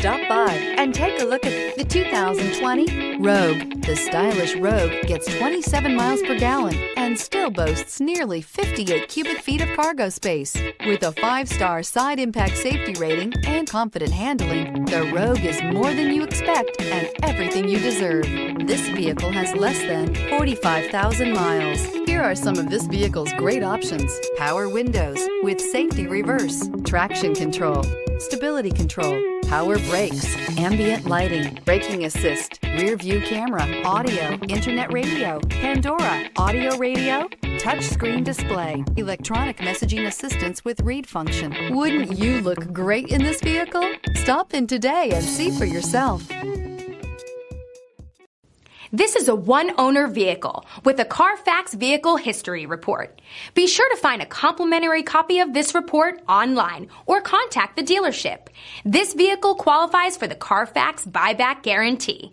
Stop by and take a look at the 2020 Rogue. The stylish Rogue gets 27 miles per gallon and still boasts nearly 58 cubic feet of cargo space. With a 5-star side impact safety rating and confident handling, the Rogue is more than you expect and everything you deserve. This vehicle has less than 45,000 miles. Here are some of this vehicle's great options: power windows with safety reverse, traction control, stability control, power brakes, ambient lighting, braking assist, rear view camera, audio, internet radio, Pandora, audio radio, touchscreen display, electronic messaging assistance with read function. Wouldn't you look great in this vehicle? Stop in today and see for yourself. This is a one-owner vehicle with a Carfax Vehicle History Report. Be sure to find a complimentary copy of this report online or contact the dealership. This vehicle qualifies for the Carfax Buyback Guarantee.